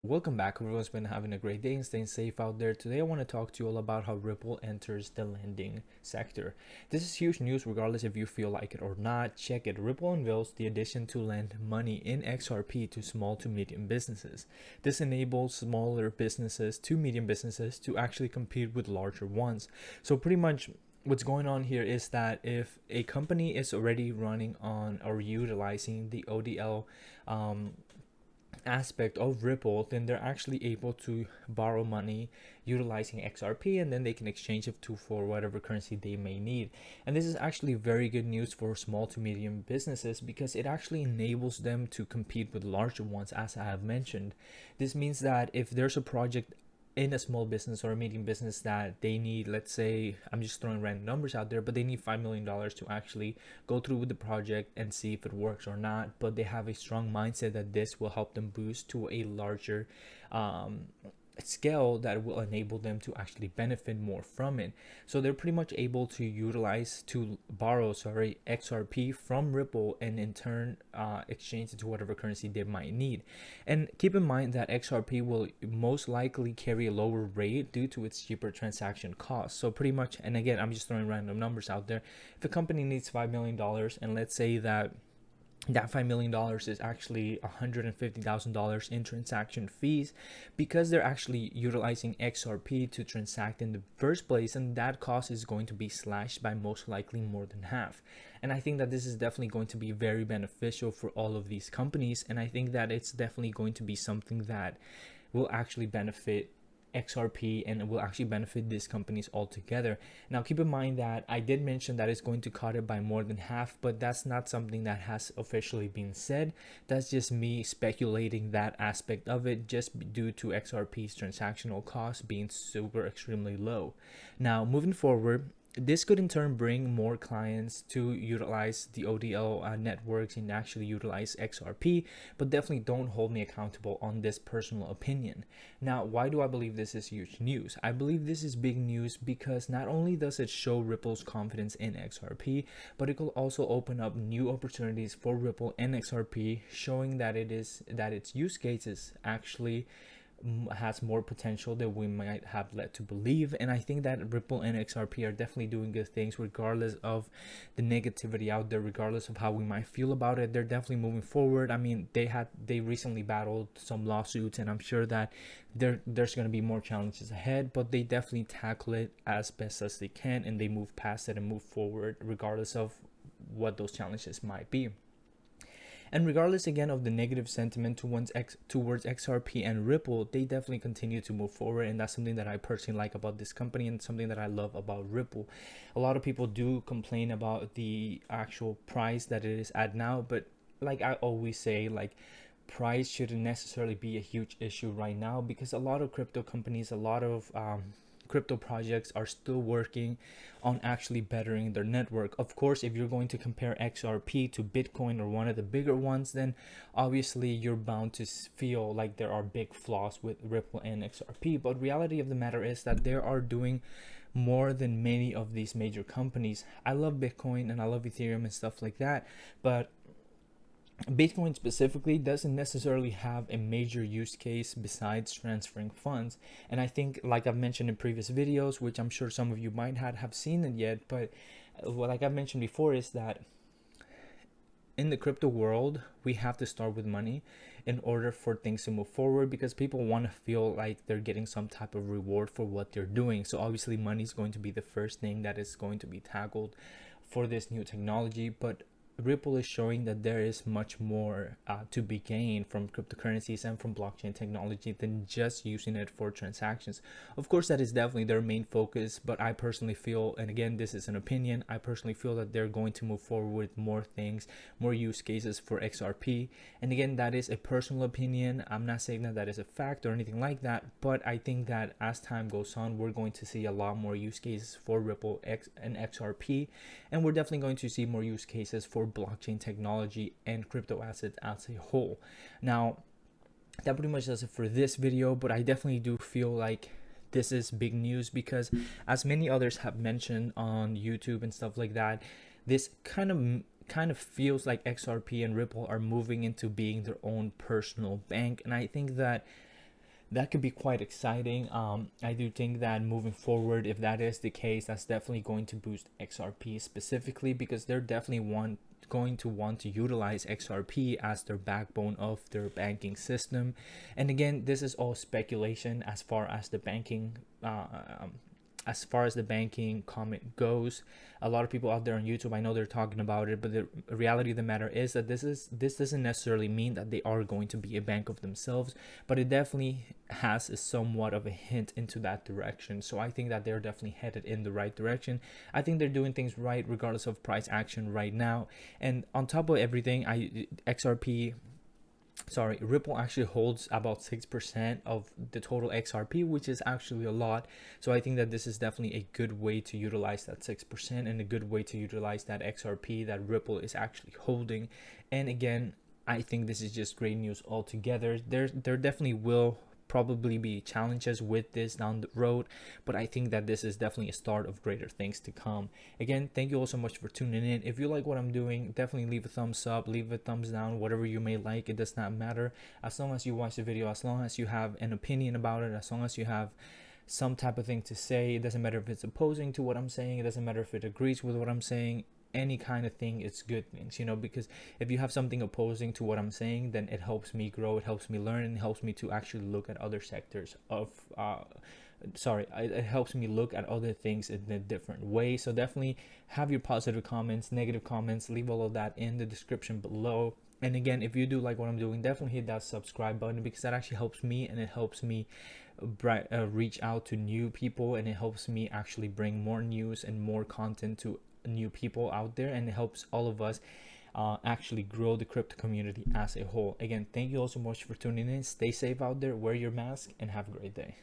Welcome back. Everyone's been having a great day and staying safe out there. Today I want to talk to you all about how Ripple enters the lending sector. This is huge news regardless if you feel like it or not. Check it. Ripple unveils the addition to lend money in XRP to small to medium businesses. This enables smaller businesses to medium businesses to actually compete with larger ones. So pretty much what's going on here is that if a company is already running on or utilizing the ODL aspect of Ripple, then they're actually able to borrow money utilizing XRP, and then they can exchange it to for whatever currency they may need. And this is actually very good news for small to medium businesses because it actually enables them to compete with larger ones, as I have mentioned. This means that if there's a project in a small business or a medium business that they need, let's say, I'm just throwing random numbers out there, but they need $5 million to actually go through with the project and see if it works or not, but they have a strong mindset that this will help them boost to a larger scale that will enable them to actually benefit more from it. So they're pretty much able to borrow XRP from Ripple, and in turn exchange it to whatever currency they might need. And keep in mind that XRP will most likely carry a lower rate due to its cheaper transaction costs. So pretty much, and again, I'm just throwing random numbers out there, if a company needs $5 million, and let's say that $5 million is actually $150,000 in transaction fees, because they're actually utilizing XRP to transact in the first place, and that cost is going to be slashed by most likely more than half. And I think that this is definitely going to be very beneficial for all of these companies, and I think that it's definitely going to be something that will actually benefit XRP and it will actually benefit these companies altogether. Now, keep in mind that I did mention that it's going to cut it by more than half, but that's not something that has officially been said. That's just me speculating that aspect of it, just due to XRP's transactional cost being super extremely low. Now, moving forward, this could in turn bring more clients to utilize the ODL networks and actually utilize XRP, but definitely don't hold me accountable on this personal opinion. Now, why do I believe this is huge news? I believe this is big news because not only does it show Ripple's confidence in XRP, but it could also open up new opportunities for Ripple and XRP, showing that its use cases actually has more potential than we might have led to believe. And I think that Ripple and XRP are definitely doing good things regardless of the negativity out there, regardless of how we might feel about it. They're definitely moving forward. I mean, they recently battled some lawsuits, and I'm sure that there's going to be more challenges ahead, but they definitely tackle it as best as they can, and they move past it and move forward regardless of what those challenges might be. And regardless again of the negative sentiment towards XRP and Ripple, they definitely continue to move forward, and that's something that I personally like about this company and something that I love about Ripple. A lot of people do complain about the actual price that it is at now, but like I always say, like, price shouldn't necessarily be a huge issue right now, because a lot of crypto companies, a lot of crypto projects are still working on actually bettering their network. Of course, if you're going to compare XRP to Bitcoin or one of the bigger ones, then obviously you're bound to feel like there are big flaws with Ripple and XRP. But reality of the matter is that they are doing more than many of these major companies. I love Bitcoin and I love Ethereum and stuff like that, but Bitcoin specifically doesn't necessarily have a major use case besides transferring funds. And I think, like I've mentioned in previous videos, which I'm sure some of you might not have seen it yet, but what, like I've mentioned before, is that in the crypto world, we have to start with money in order for things to move forward, because people want to feel like they're getting some type of reward for what they're doing. So obviously money is going to be the first thing that is going to be tackled for this new technology. But Ripple is showing that there is much more to be gained from cryptocurrencies and from blockchain technology than just using it for transactions. Of course, that is definitely their main focus, but I personally feel, and again, this is an opinion, I personally feel that they're going to move forward with more things, more use cases for XRP. And again, that is a personal opinion. I'm not saying that that is a fact or anything like that, but I think that as time goes on, we're going to see a lot more use cases for Ripple and XRP, and we're definitely going to see more use cases for blockchain technology and crypto assets as a whole. Now, that pretty much does it for this video, but I definitely do feel like this is big news because, as many others have mentioned on YouTube and stuff like that, this kind of feels like XRP and Ripple are moving into being their own personal bank. And I think that that could be quite exciting. I do think that moving forward, if that is the case, that's definitely going to boost XRP specifically, because they're definitely going to want to utilize XRP as their backbone of their banking system. And again, this is all speculation as far as the banking comment goes. A lot of people out there on YouTube, I know they're talking about it, but the reality of the matter is that this doesn't necessarily mean that they are going to be a bank of themselves, but it definitely has a somewhat of a hint into that direction. So I think that they're definitely headed in the right direction. I think they're doing things right regardless of price action right now. And on top of everything, Ripple actually holds about 6% of the total XRP, which is actually a lot. So I think that this is definitely a good way to utilize that 6% and a good way to utilize that XRP that Ripple is actually holding. And again, I think this is just great news altogether. There definitely will probably be challenges with this down the road, but I think that this is definitely a start of greater things to come. Again, thank you all so much for tuning in. If you like what I'm doing, definitely leave a thumbs up, leave a thumbs down, whatever you may like. It does not matter, as long as you watch the video, as long as you have an opinion about it, as long as you have some type of thing to say. It doesn't matter if it's opposing to what I'm saying, it doesn't matter if it agrees with what I'm saying. Any kind of thing, it's good things, because if you have something opposing to what I'm saying, then it helps me grow, it helps me learn, and it helps me to actually look at other sectors of it helps me look at other things in a different way. So definitely have your positive comments, negative comments, leave all of that in the description below. And again, if you do like what I'm doing, definitely hit that subscribe button, because that actually helps me, and it helps me reach out to new people, and it helps me actually bring more news and more content to new people out there, and it helps all of us actually grow the crypto community as a whole. Again, thank you all so much for tuning in. Stay safe out there, wear your mask, and have a great day.